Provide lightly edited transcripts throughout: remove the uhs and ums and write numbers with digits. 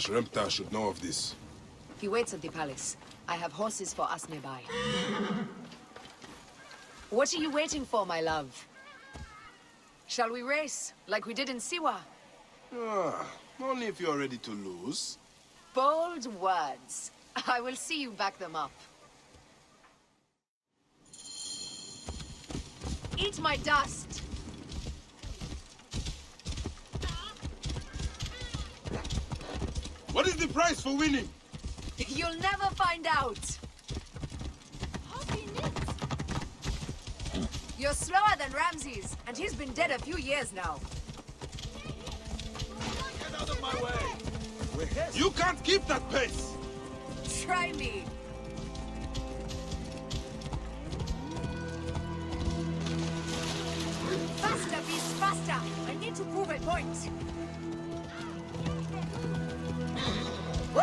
Ashremta should know of this. He waits at the palace. I have horses for us nearby. What are you waiting for, my love? Shall we race, like we did in Siwa? Only if you're ready to lose. Bold words. I will see you back them up. Eat my dust! What is the price for winning? You'll never find out! You're slower than Ramses, and he's been dead a few years now. Get out of my way! You can't keep that pace! Try me! Faster, beast, faster! I need to prove a point! Woo!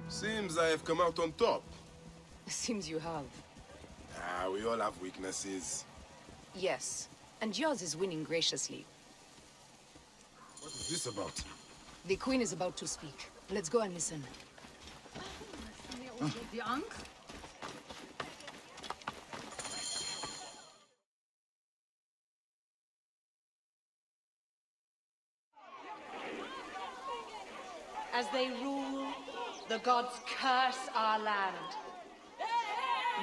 Seems I have come out on top. Seems you have. We all have weaknesses. Yes, and yours is winning graciously. What is this about? The Queen is about to speak. Let's go and listen. As they rule, the gods curse our land,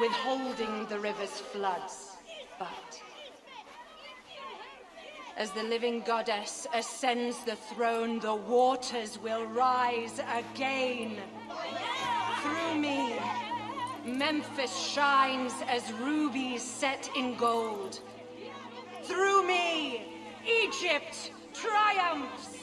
withholding the river's floods. But as the living goddess ascends the throne, the waters will rise again. Through me, Memphis shines as rubies set in gold. Through me, Egypt triumphs.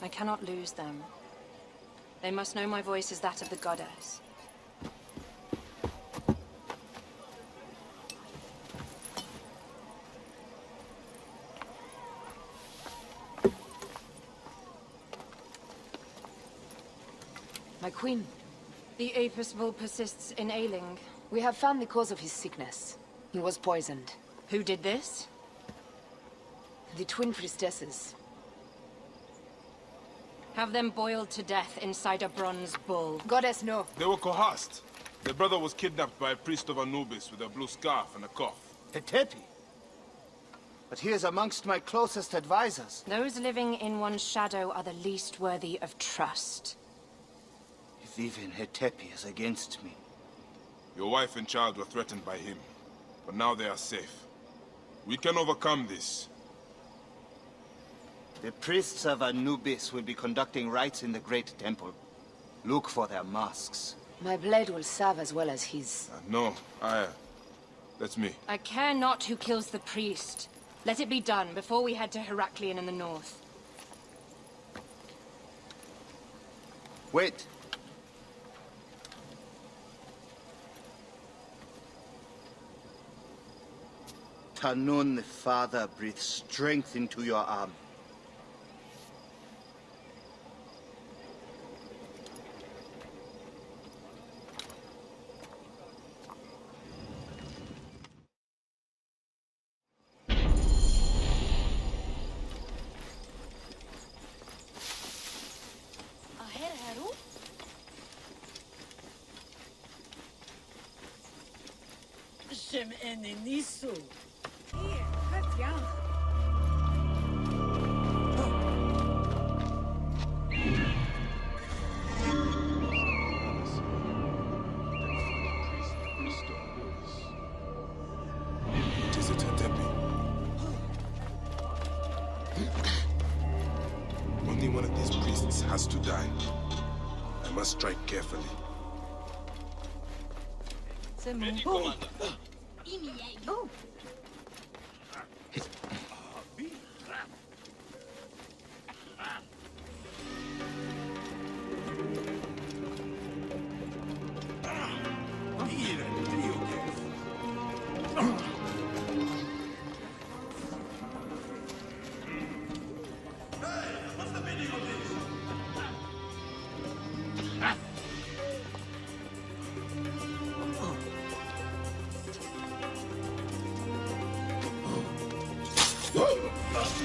I cannot lose them. They must know my voice is that of the goddess. My queen, The Apis bull persists in ailing. we have found the cause of his sickness. He was poisoned. Who did this? The twin priestesses. Have them boiled to death inside a bronze bull. Goddess, no. They were coerced. Their brother was kidnapped by a priest of Anubis with a blue scarf and a cough. Hetepi? But he is amongst my closest advisors. Those living in one's shadow are the least worthy of trust. If even Hetepi is against me. Your wife and child were threatened by him, but now they are safe. We can overcome this. The priests of Anubis will be conducting rites in the Great Temple. Look for their masks. My blade will serve as well as his. No, that's me. I care not who kills the priest. Let it be done before we head to Heraklion in the north. Wait. Tanun the Father breathes strength into your arm. Shem enenisu. Hier, Katja. It is a Hetepi. Only one of these priests has to die. I must strike carefully.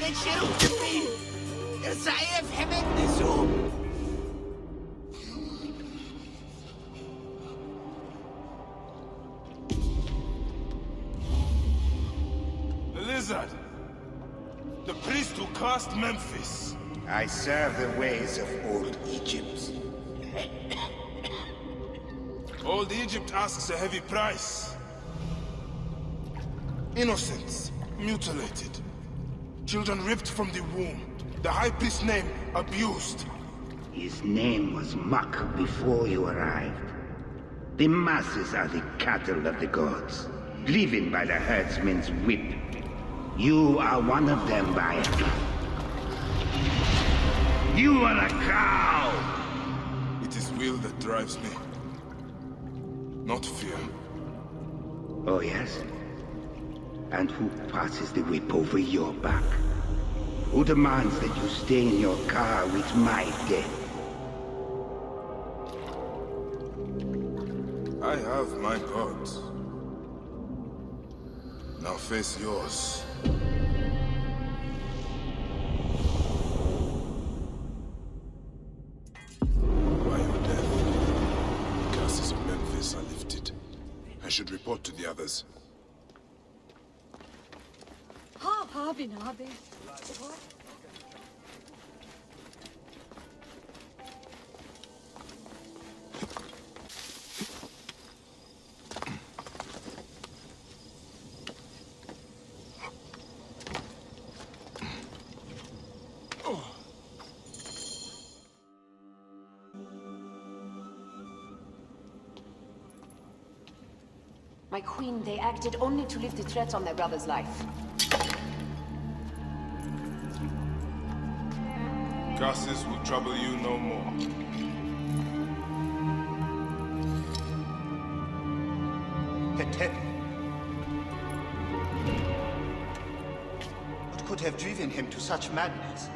للشروق فيه إرسايف حمد نسوم The lizard! The priest who cursed Memphis! I serve the ways of old Egypt. Old Egypt asks a heavy price. Innocents, mutilated. Children ripped from the womb. The High Priest's name abused. His name was Muk before you arrived. The masses are the cattle of the gods, driven by the herdsman's whip. You are one of them, Bayan. You are a cow! It is will that drives me. Not fear. Oh, yes? And who passes the whip over your back? Who demands that you stay in your car with my death? I have my gods. Now face yours. By your death, the curses of Memphis are lifted. I should report to the others. Abi ne abi? My queen, they acted only to lift the threat on their brother's life. Curses will trouble you no more. Hetep. What could have driven him to such madness?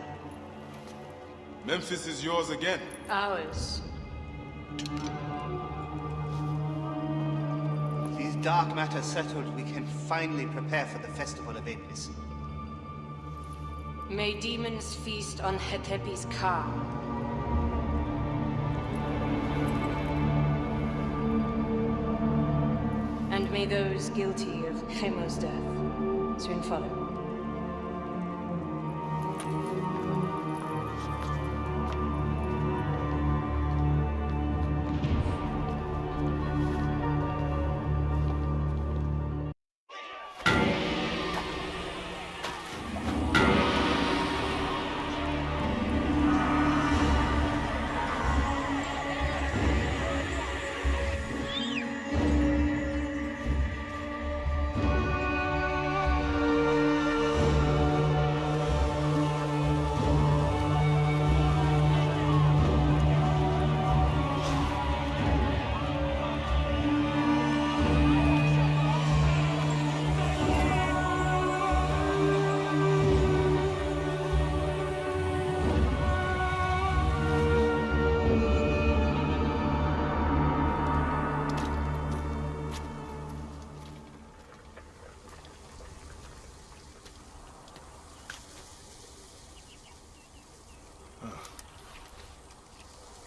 Memphis is yours again. Ours. These dark matters settled, we can finally prepare for the festival of Apis. May demons feast on Hetepi's car. And may those guilty of Chemo's death soon follow.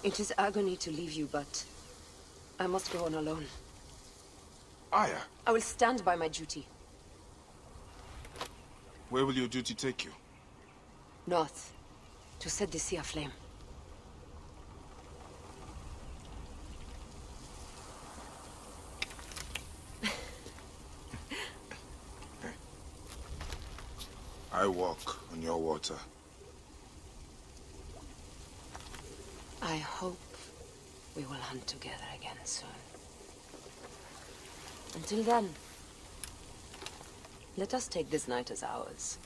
It is agony to leave you, but I must go on alone. Aya, I will stand by my duty. where will your duty take you? North, to set the sea aflame. I walk on your water. I hope we will hunt together again soon. Until then, let us take this night as ours.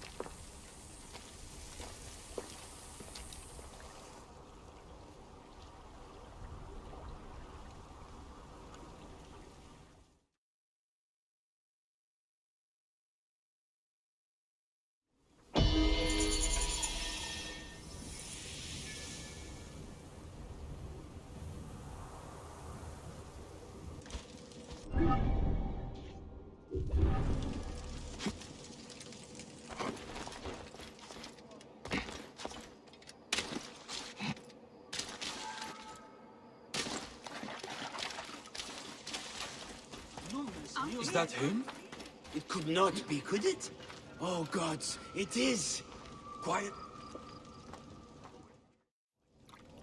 Is that him? It could not be, could it? Oh gods, it is! Quiet.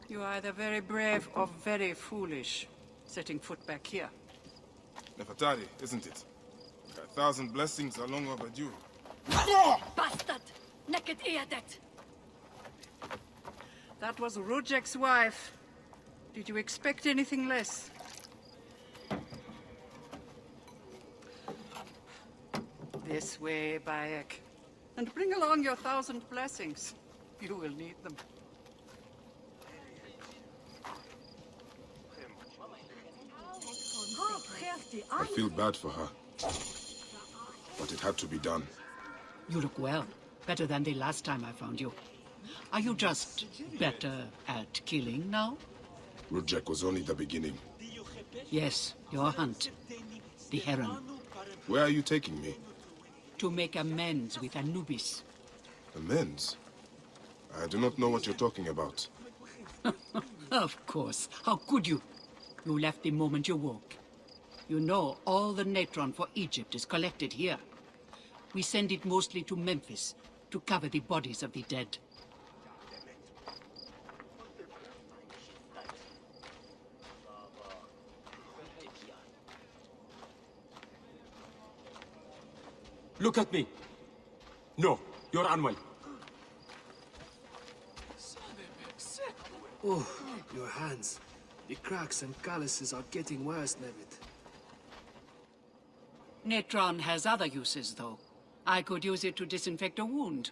You are either very brave or very foolish, setting foot back here. Nefertari, isn't it? 1,000 blessings are long overdue. Bastard! Naked Eadet! That was Rujek's wife. Did you expect anything less? This way, Bayek. And bring along your 1,000 blessings. You will need them. I feel bad for her. But it had to be done. You look well. Better than the last time I found you. Are you just better at killing now? Rujek was only the beginning. Yes, your hunt. The Heron. Where are you taking me? To make amends with Anubis. Amends? I do not know what you're talking about. Of course. How could you? You left the moment you woke. You know all the natron for Egypt is collected here. We send it mostly to Memphis to cover the bodies of the dead. Look at me. No, you're unwell. Oh, your hands. The cracks and calluses are getting worse, Nevid. Natron has other uses, though. I could use it to disinfect a wound.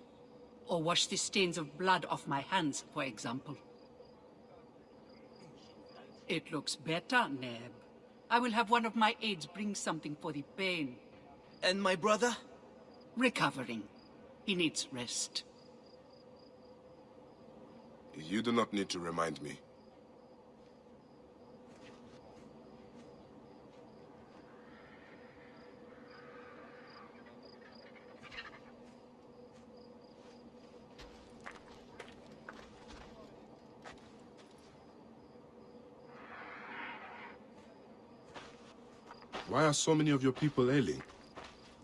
Or wash the stains of blood off my hands, for example. It looks better, Neb. I will have one of my aides bring something for the pain. And my brother? Recovering. He needs rest. You do not need to remind me. Why are so many of your people ailing?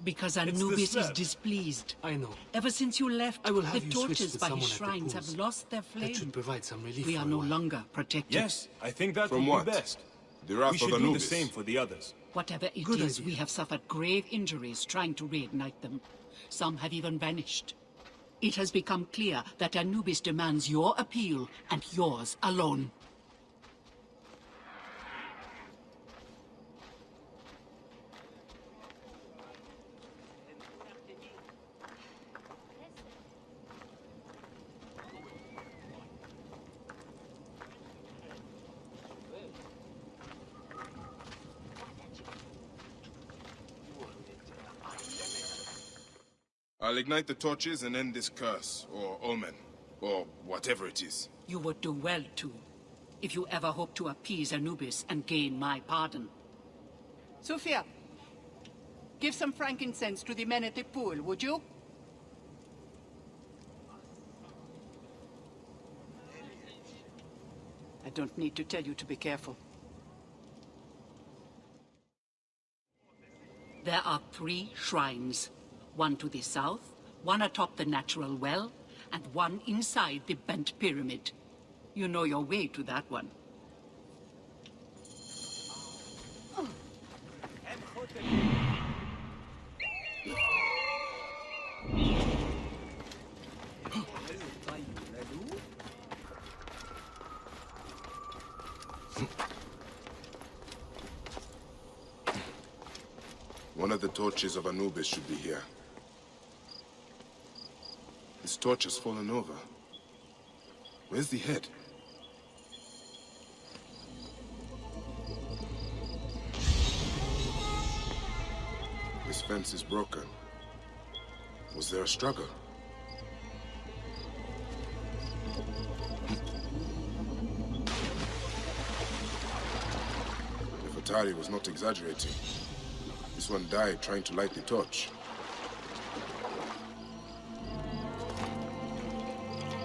Because Anubis is displeased. I know. Ever since you left, I will have the you switched torches with by his someone at the shrines have pools. lost their flame. That should provide some relief. We for are a no while. longer protected. Yes, I think that From would what? be best. The wrath We of should do the Anubis. same for the others. Whatever it Good is, idea. we have suffered grave injuries trying to reignite them. Some have even vanished. It has become clear that Anubis demands your appeal and yours alone. I'll ignite the torches and end this curse, or omen, or whatever it is. You would do well to, if you ever hope to appease Anubis and gain my pardon. Sophia, give some frankincense to the men at the pool, would you? I don't need to tell you to be careful. There are 3 shrines. One to the south, one atop the natural well, and one inside the bent pyramid. You know your way to that one. One of the torches of Anubis should be here. This torch has fallen over. Where's the head? This fence is broken. Was there a struggle? Nefertari was not exaggerating. This one died trying to light the torch.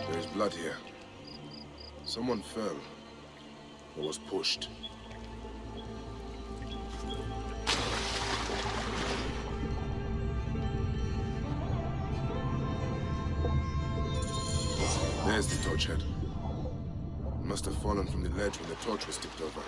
There is blood here. Someone fell or was pushed. the torch head. It must have fallen from the ledge when the torch was tipped over.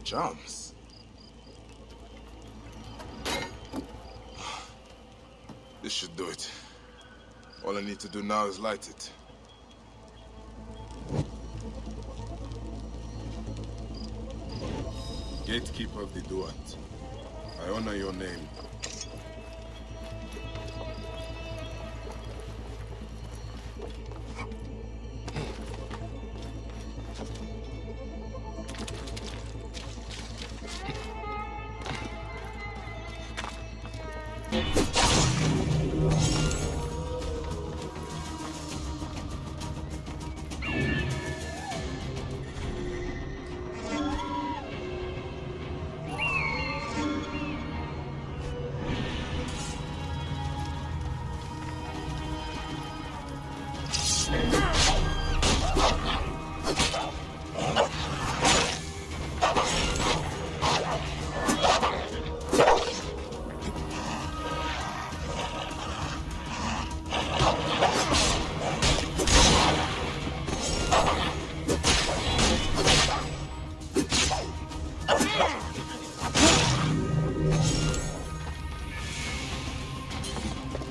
Charms. This should do it. All I need to do now is light it. Gatekeeper of the Duat, I honor your name.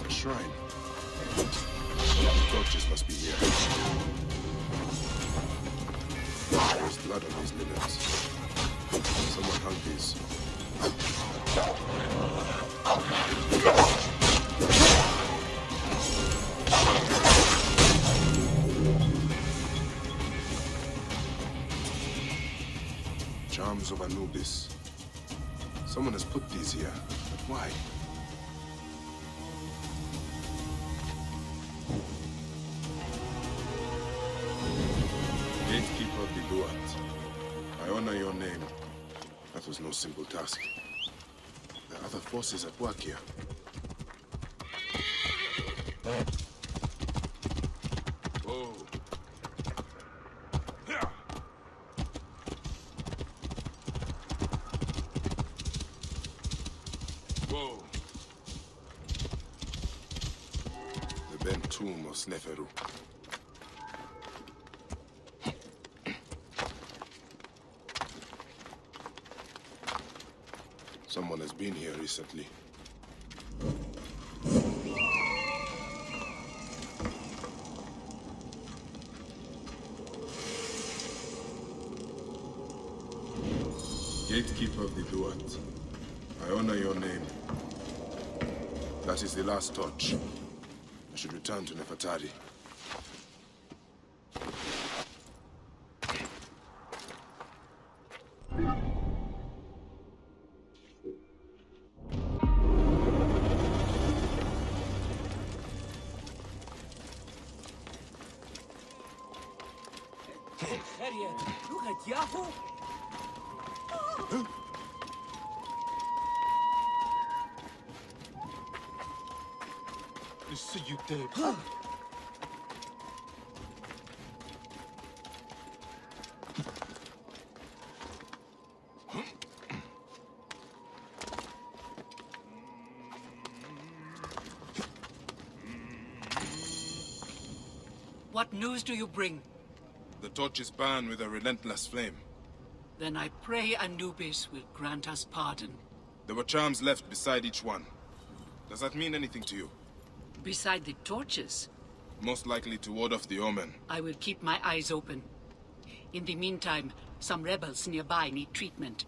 Shrine. The torches must be here. There's blood on these linens. Someone hung these. Charms of Anubis. Someone has put these here. But why? Gatekeeper of the Duat, I honor your name. That was no simple task. There are other forces at work here. Whoa. Whoa. The bent tomb of Sneferu. Someone has been here recently. Gatekeeper of the Duat, I honor your name. That is the last torch. I should return to Nefertari. Look at Yahoo! See you dead. What news do you bring? The torch is burned with a relentless flame. Then I pray Anubis will grant us pardon. There were charms left beside each one. Does that mean anything to you? Beside the torches, Most likely to ward off the omen. I will keep my eyes open. In the meantime, some rebels nearby need treatment.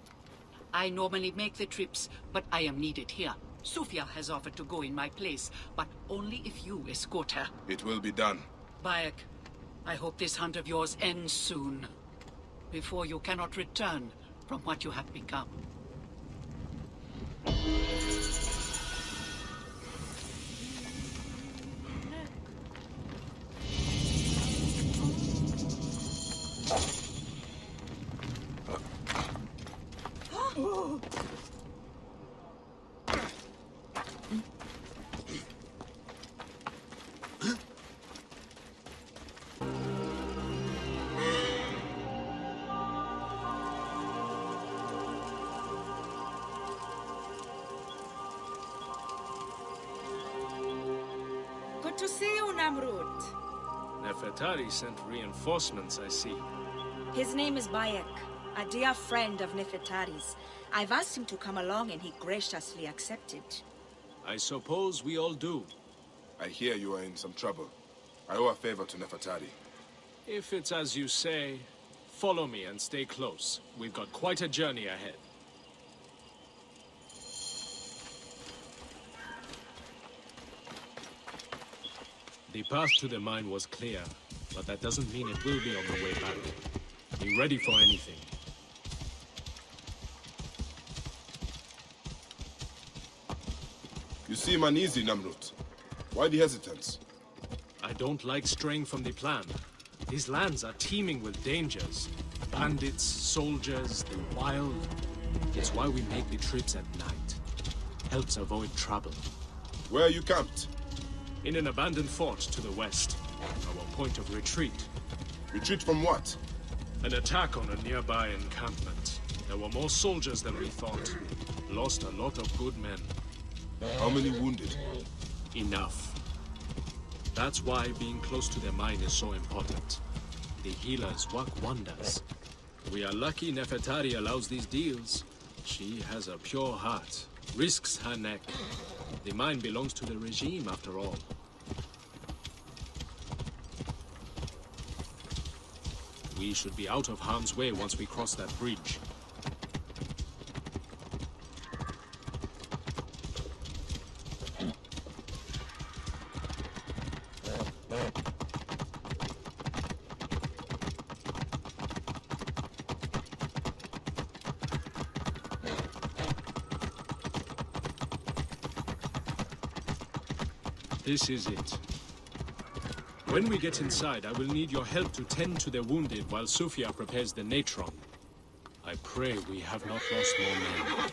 I normally make the trips, but I am needed here. Sufia has offered to go in my place, but only if you escort her. It will be done. Bayek, I hope this hunt of yours ends soon, before you cannot return from what you have become. Namrud. Nefertari sent reinforcements, I see. His name is Bayek, a dear friend of Nefertari's. I've asked him to come along and he graciously accepted. I suppose we all do. I hear you are in some trouble. I owe a favor to Nefertari. If it's as you say, follow me and stay close. We've got quite a journey ahead. The path to the mine was clear, but that doesn't mean it will be on the way back. Be ready for anything. You seem uneasy, Namrud. Why the hesitance? I don't like straying from the plan. These lands are teeming with dangers. Bandits, soldiers, the wild. It's why we make the trips at night. Helps avoid trouble. Where are you camped? In an abandoned fort to the west. Our point of retreat. Retreat from what? An attack on a nearby encampment. There were more soldiers than we thought. Lost a lot of good men. How many wounded? Enough. That's why being close to the mine is so important. The healers work wonders. We are lucky Nefertari allows these deals. She has a pure heart. Risks her neck. The mine belongs to the regime, after all. We should be out of harm's way once we cross that bridge. This is it. When we get inside, I will need your help to tend to the wounded while Sufia prepares the natron. I pray we have not lost more men.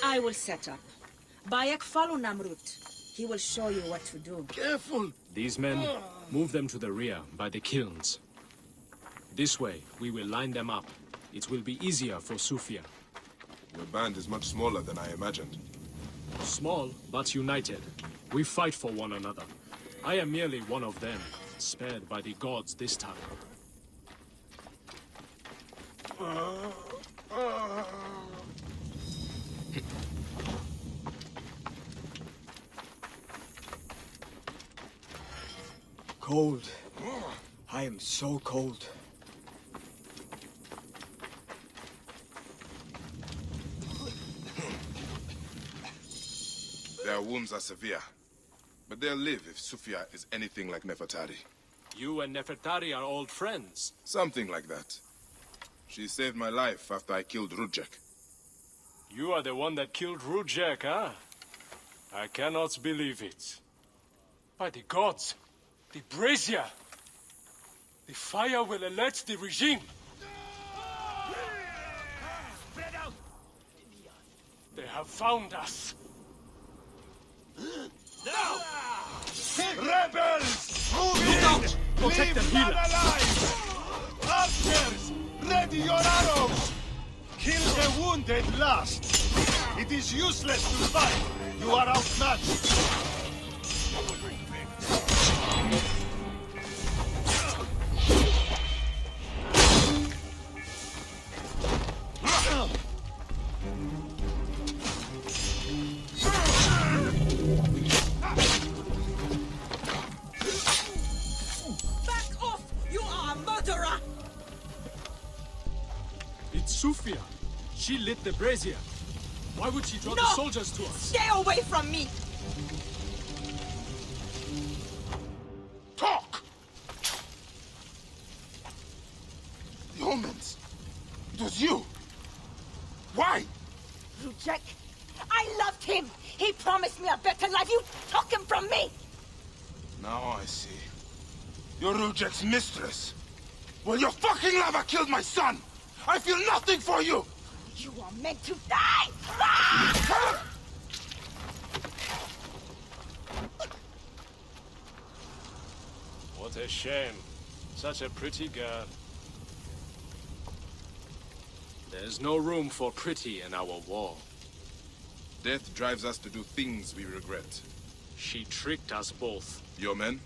I will set up. Bayek, follow Namrud. He will show you what to do. Careful! These men, move them to the rear, by the kilns. This way, we will line them up. It will be easier for Sufia. Your band is much smaller than I imagined. Small, but united. We fight for one another. I am merely one of them, spared by the gods this time. Cold. I am so cold. Their wounds are severe, but they'll live if Sufia is anything like Nefertari. You and Nefertari are old friends. Something like that. She saved my life after I killed Rudjek. You are the one that killed Rudjek, huh? I cannot believe it. By the gods, the brazier! The fire will alert the regime! Spread out! They have found us! Now! Rebels! Move Look in! out! Protect the Leave none healers! alive! Archers! Ready your arrows! Kill the wounded last! It is useless to fight! You are outmatched! Back off! You are a murderer! It's Sufia! She lit the brazier! Why would she draw the soldiers to us? Stay away from me! Talk! The omens! It was you! Why? Rudjek, I loved him! He promised me a better life! You took him from me! Now I see. You're Rudjek's mistress. Well, your fucking lover killed my son! I feel nothing for you! You are meant to die! Ah! What a shame. Such a pretty girl. There's no room for pretty in our war. Death drives us to do things we regret. She tricked us both. Your men?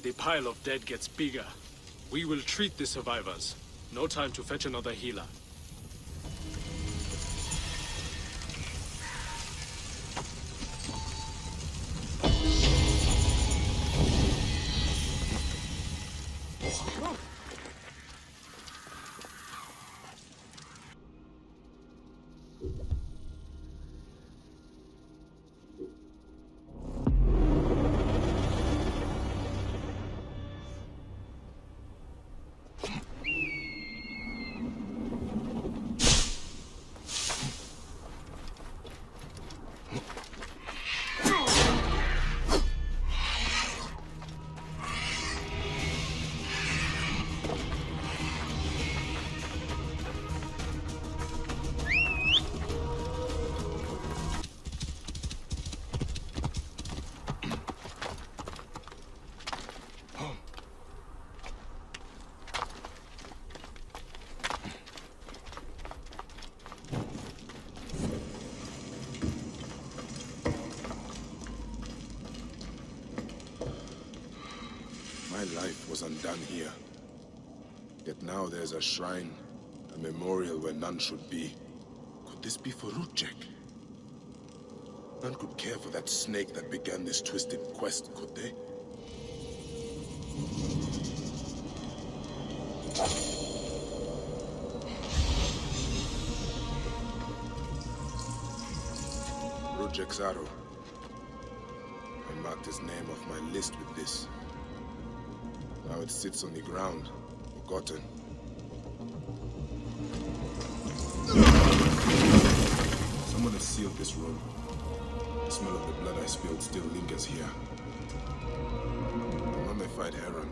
The pile of dead gets bigger. We will treat the survivors. No time to fetch another healer. My life was undone here. Yet now there's a shrine, a memorial where none should be. Could this be for Rudjek? None could care for that snake that began this twisted quest, could they? Rudjek's arrow. I marked his name off my list with this. Now it sits on the ground, forgotten. Someone has sealed this room. The smell of the blood I spilled still lingers here. A mummified heron.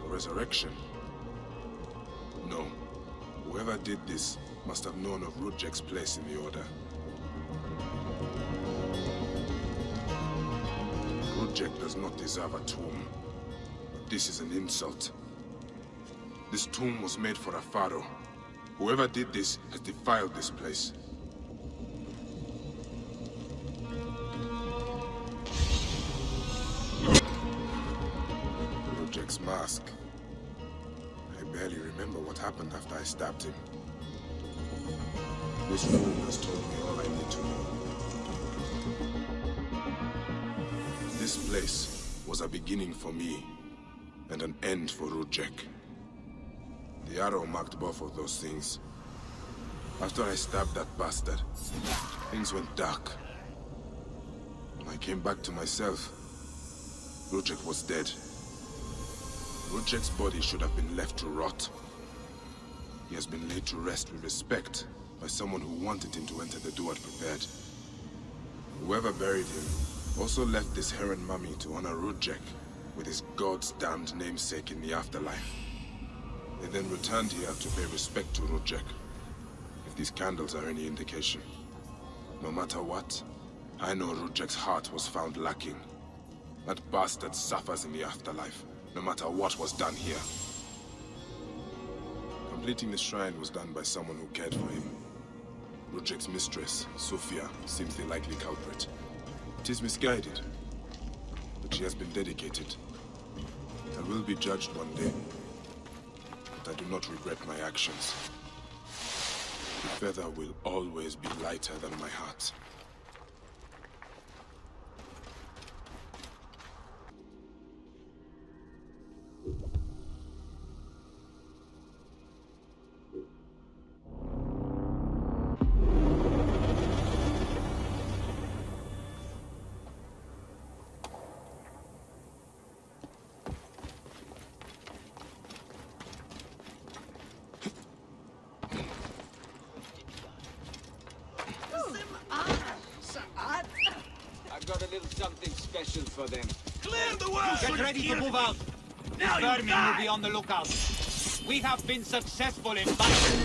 A resurrection? No. Whoever did this must have known of Rudjek's place in the Order. Rudjek does not deserve a tomb. This is an insult. This tomb was made for a pharaoh. Whoever did this has defiled this place. Rudjek's mask. I barely remember what happened after I stabbed him. This room has told me all I need to know. This place was a beginning for me. And an end for Rudjek. The arrow marked both of those things. After I stabbed that bastard, things went dark. When I came back to myself, Rudjek was dead. Rudjek's body should have been left to rot. He has been laid to rest with respect by someone who wanted him to enter the Duat prepared. Whoever buried him also left this heron mummy to honor Rudjek with his god's damned namesake in the afterlife. They then returned here to pay respect to Rudjek, if these candles are any indication. No matter what, I know Rudjek's heart was found lacking. That bastard suffers in the afterlife, no matter what was done here. Completing the shrine was done by someone who cared for him. Rudjek's mistress, Sofia, seems the likely culprit. It is misguided, but she has been dedicated. I will be judged one day, but I do not regret my actions. The feather will always be lighter than my heart. I've got a little something special for them. Clear the way! Get ready to move out. Now The vermin will be on the lookout. We have been successful in battle.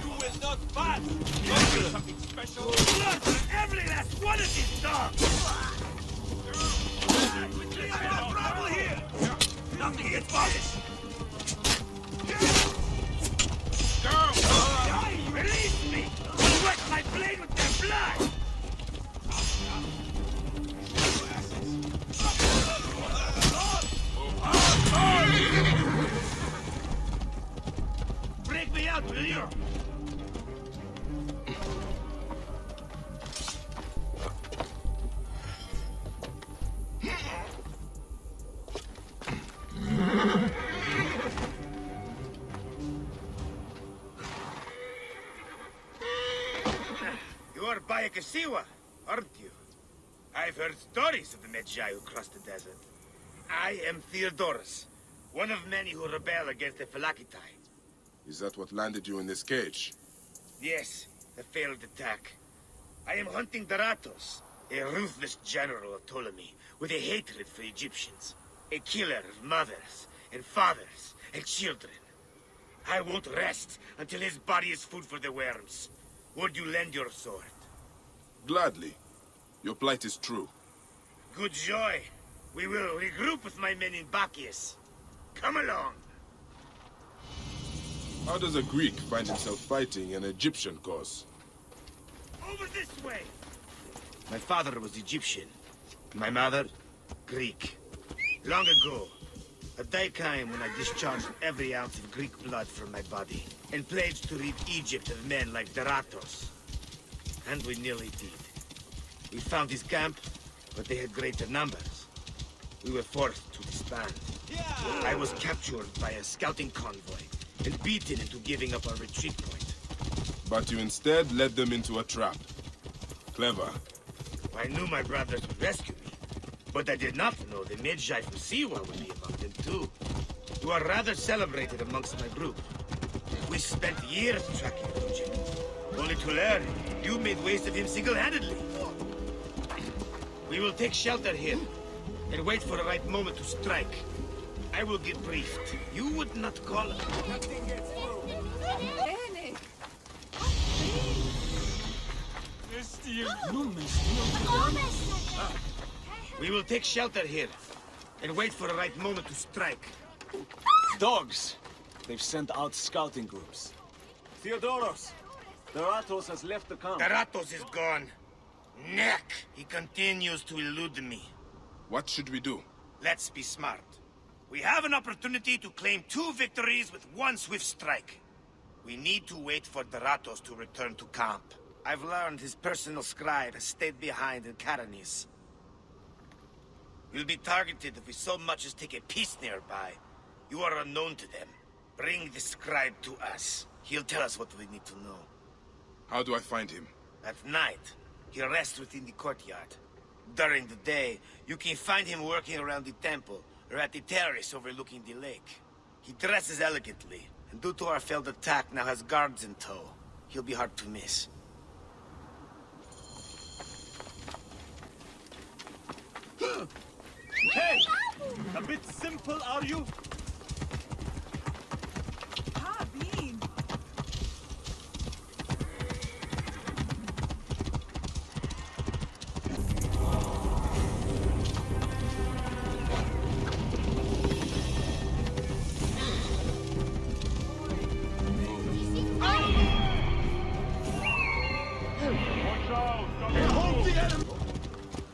You will not pass! You'll do something special! Blood for every last one of these dogs! We have no trouble here! Nothing gets bothered! Go! Release me! You're Bayek Siwa, aren't you? I've heard stories of the Medjay who crossed the desert. I am Theodorus, one of many who rebel against the Phylakitai. Is that what landed you in this cage? Yes, a failed attack. I am hunting Daratos, a ruthless general of Ptolemy, with a hatred for Egyptians. A killer of mothers, and fathers, and children. I won't rest until his body is food for the worms. Would you lend your sword? Gladly. Your plight is true. Good joy. We will regroup with my men in Bacchius. Come along. How does a Greek find himself fighting an Egyptian cause? Over this way! My father was Egyptian. My mother, Greek. Long ago, a day came when I discharged every ounce of Greek blood from my body, and pledged to rid Egypt of men like Daratos. And we nearly did. We found his camp, but they had greater numbers. We were forced to disband. I was captured by a scouting convoy, and beaten into giving up our retreat point. But you instead led them into a trap. Clever. I knew my brothers would rescue me, but I did not know the Medjay from Siwa would be among them too. You are rather celebrated amongst my group. We spent years tracking Egypt, only to learn you made waste of him single-handedly. We will take shelter here, and wait for the right moment to strike. I will get briefed. You would not call it. Nothing gets We will take shelter here, and wait for the right moment to strike. Dogs! They've sent out scouting groups. Theodoros! Daratos has left the camp. Daratos is gone. Neck! He continues to elude me. What should we do? Let's be smart. We have an opportunity to claim 2 victories with 1 swift strike. We need to wait for Daratos to return to camp. I've learned his personal scribe has stayed behind in Caranis. We'll be targeted if we so much as take a piece nearby. You are unknown to them. Bring the scribe to us. He'll tell us what we need to know. How do I find him? At night, he rests within the courtyard. During the day, you can find him working around the temple, or at the terrace overlooking the lake. He dresses elegantly, and due to our failed attack, now has guards in tow. He'll be hard to miss. Hey! A bit simple, are you?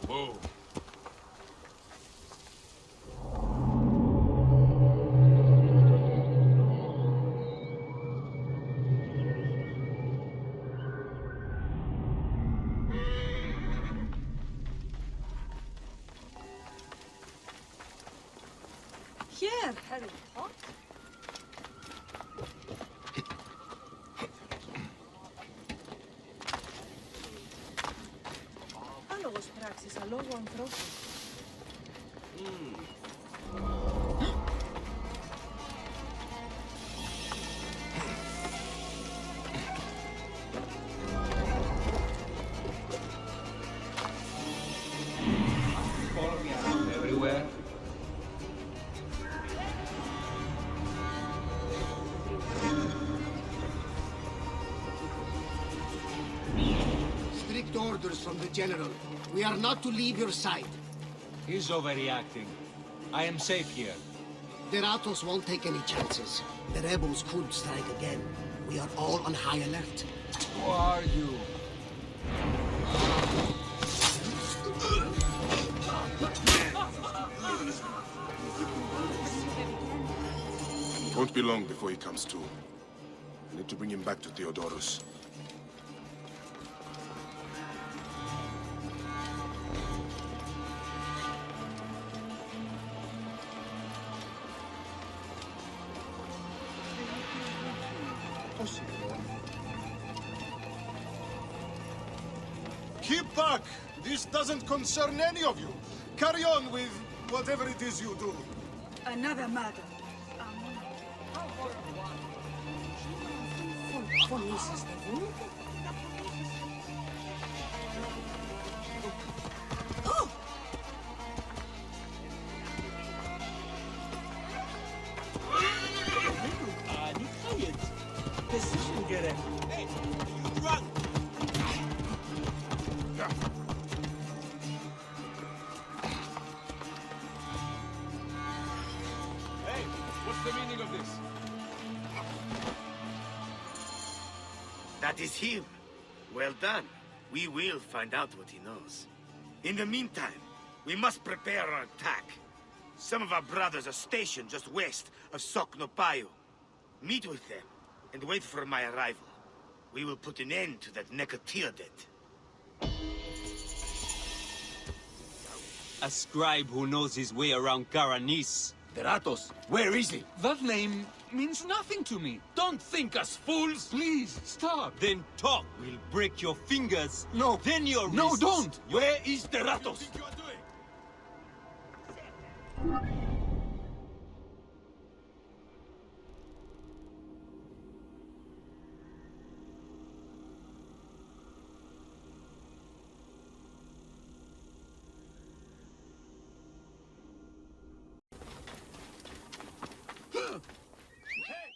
Whoa. Here, Harry Potter. Άλογος πράξης, αλόγου ανθρώπου. Follow me around everywhere. Strict orders from the General. We are not to leave your side. He's overreacting. I am safe here. Daratos won't take any chances. The rebels could strike again. We are all on high alert. Who are you? Won't be long before he comes to. I need to bring him back to Theodorus. Keep back! This doesn't concern any of you. Carry on with whatever it is you do. Another matter. Hey, you drunk? Hey, what's the meaning of this? That is him. Well done. We will find out what he knows. In the meantime, we must prepare our attack. Some of our brothers are stationed just west of Soknopayo. Meet with them, and wait for my arrival. We will put an end to that Nekatiadet. A scribe who knows his way around Karanis. Deratos, where is he? That name means nothing to me. Don't think us fools. Please, stop. Then talk. We'll break your fingers. No. Then your No, wrists. don't. Where is Deratos? What do you think you're doing?